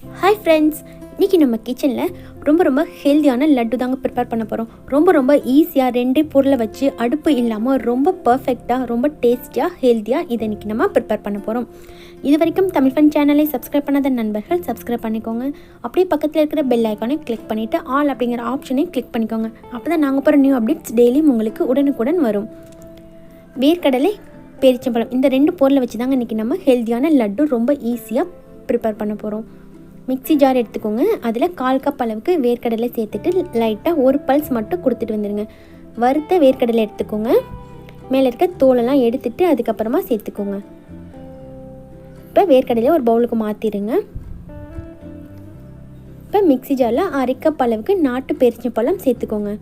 Hi friends, இன்னைக்கு நம்ம கிச்சனில் ரொம்ப ஹெல்தியான லட்டு தாங்க ப்ரிப்பேர் பண்ண போகிறோம். ரொம்ப ஈஸியாக 2 பொருளை வச்சு அடுப்பு இல்லாமல் ரொம்ப பர்ஃபெக்டாக ரொம்ப டேஸ்டியாக ஹெல்த்தியாக இதை இன்றைக்கி நம்ம ப்ரிப்பேர் பண்ண போகிறோம். இது வரைக்கும் தமிழ் ஃபன் சேனலை சப்ஸ்கிரைப் பண்ணாத நண்பர்கள் சப்ஸ்கிரைப் பண்ணிக்கோங்க. அப்படியே பக்கத்தில் இருக்கிற பெல் ஐக்கானை கிளிக் பண்ணிவிட்டு ஆல் அப்படிங்கிற ஆப்ஷனையும் கிளிக் பண்ணிக்கோங்க. அப்போ தான் நாங்கள் போகிற நியூ அப்டேட்ஸ் டெய்லியும் உங்களுக்கு உடனுக்குடன் வரும். வேர்க்கடலை, பேரிச்சம்பழம் இந்த 2 பொருளை வச்சு தாங்க இன்றைக்கி நம்ம ஹெல்த்தியான லட்டு ரொம்ப ஈஸியாக ப்ரிப்பேர் பண்ண போகிறோம். மிக்ஸி ஜார் எடுத்துக்கோங்க. அதில் 1/4 கப் அளவுக்கு வேர்க்கடலை சேர்த்துட்டு லைட்டாக ஒரு பல்ஸ் மட்டும் கொடுத்துட்டு வந்துடுங்க. வறுத்த வேர்க்கடலை எடுத்துக்கோங்க. மேலே இருக்க தோலெல்லாம் எடுத்துட்டு அதுக்கப்புறமா சேர்த்துக்கோங்க. இப்போ வேர்க்கடலையை ஒரு பவுலுக்கு மாற்றிடுங்க. இப்போ மிக்ஸி ஜாரில் 1/2 கப் அளவுக்கு நாட்டு பேரிச்சம்பழம் சேர்த்துக்கோங்க.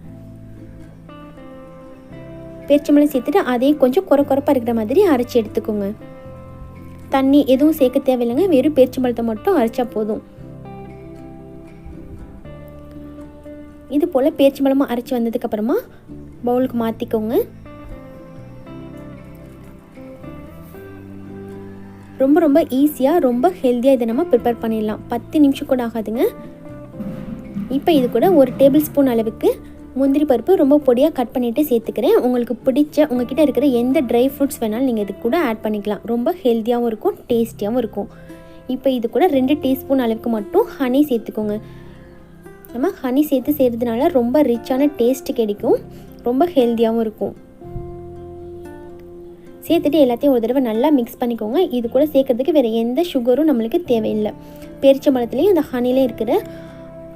பேரிச்சம்பழம் சேர்த்துட்டு அதையும் கொஞ்சம் கொரப்பாக இருக்கிற மாதிரி அரைச்சி எடுத்துக்கோங்க. தண்ணி எதுவும் சேர்க்க தேவையில்லைங்க, வெறும் பேரிச்சம்பழத்தை மட்டும் அரைச்சா போதும். இது போல் பேரிச்சம்பழமாக அரைச்சி வந்ததுக்கப்புறமா பவுலுக்கு மாற்றிக்கோங்க. ரொம்ப ஈஸியாக ரொம்ப ஹெல்த்தியாக இதை நம்ம ப்ரிப்பேர் பண்ணிடலாம். 10 நிமிஷம் கூட ஆகாதுங்க. இப்போ இது கூட 1 டேபிள் ஸ்பூன் அளவுக்கு முந்திரி பருப்பு ரொம்ப பொடியாக கட் பண்ணிவிட்டு சேர்த்துக்கிறேன். உங்களுக்கு பிடிச்ச உங்ககிட்ட இருக்கிற எந்த ட்ரை ஃப்ரூட்ஸ் வேணாலும் நீங்கள் இது கூட ஆட் பண்ணிக்கலாம். ரொம்ப ஹெல்த்தியாகவும் இருக்கும், டேஸ்டியாகவும் இருக்கும். இப்போ இது கூட 2 டீஸ்பூன் அளவுக்கு மட்டும் ஹனி சேர்த்துக்கோங்க. நம்ம ஹனி சேர்த்து செய்கிறதுனால ரொம்ப ரிச்சான டேஸ்ட்டு கிடைக்கும், ரொம்ப ஹெல்த்தியாகவும் இருக்கும். சேர்த்துட்டு எல்லாத்தையும் ஒரு தடவை நல்லா மிக்ஸ் பண்ணிக்கோங்க. இது கூட சேர்க்குறதுக்கு வேறு எந்த சுகரும் நம்மளுக்கு தேவையில்லை. பேரிச்சம்பழத்துலேயும் அந்த ஹனிலே இருக்கிற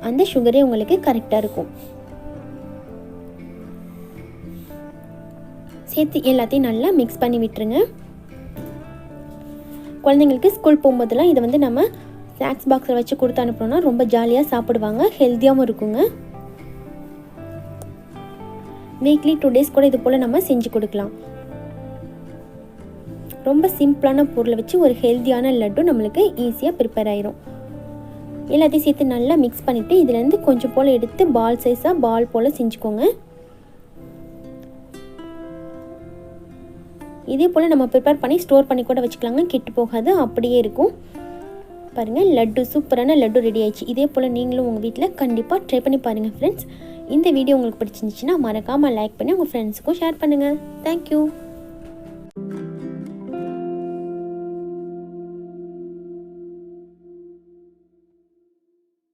அந்த சுகரே உங்களுக்கு கரெக்டாக இருக்கும். சேர்த்து எல்லாத்தையும் நல்லா மிக்ஸ் பண்ணி விட்டுருங்க. குழந்தைங்களுக்கு ஸ்கூல் போகும்போதெல்லாம் இதை நம்ம ஸ்நாக்ஸ் பாக்ஸில் வச்சு கொடுத்து அனுப்புனோம்னா ரொம்ப ஜாலியாக சாப்பிடுவாங்க, ஹெல்த்தியாகவும் இருக்குங்க. வீக்லி 2 டேஸ் கூட இது போல் நம்ம செஞ்சு கொடுக்கலாம். ரொம்ப சிம்பிளான பொருளை வச்சு ஒரு ஹெல்த்தியான லட்டு நம்மளுக்கு ஈஸியாக ப்ரிப்பேர் ஆயிரும். எல்லாத்தையும் சேர்த்து நல்லா மிக்ஸ் பண்ணிவிட்டு இதுலேருந்து கொஞ்சம் போல் எடுத்து பால் சைஸாக பால் போல் செஞ்சுக்கோங்க. இதே போல் நம்ம ப்ரிப்பேர் பண்ணி ஸ்டோர் பண்ணி கூட வச்சுக்கலாங்க, கெட்டு போகாது, அப்படியே இருக்கும். பாருங்கள், லட்டு சூப்பரான லட்டு ரெடி ஆயிடுச்சு. இதே போல் நீங்களும் உங்கள் வீட்டில் கண்டிப்பாக ட்ரை பண்ணி பாருங்கள் ஃப்ரெண்ட்ஸ். இந்த வீடியோ உங்களுக்கு பிடிச்சிருந்துச்சுன்னா மறக்காமல் லைக் பண்ணி உங்கள் ஃப்ரெண்ட்ஸுக்கும் ஷேர் பண்ணுங்கள். தேங்க்யூ.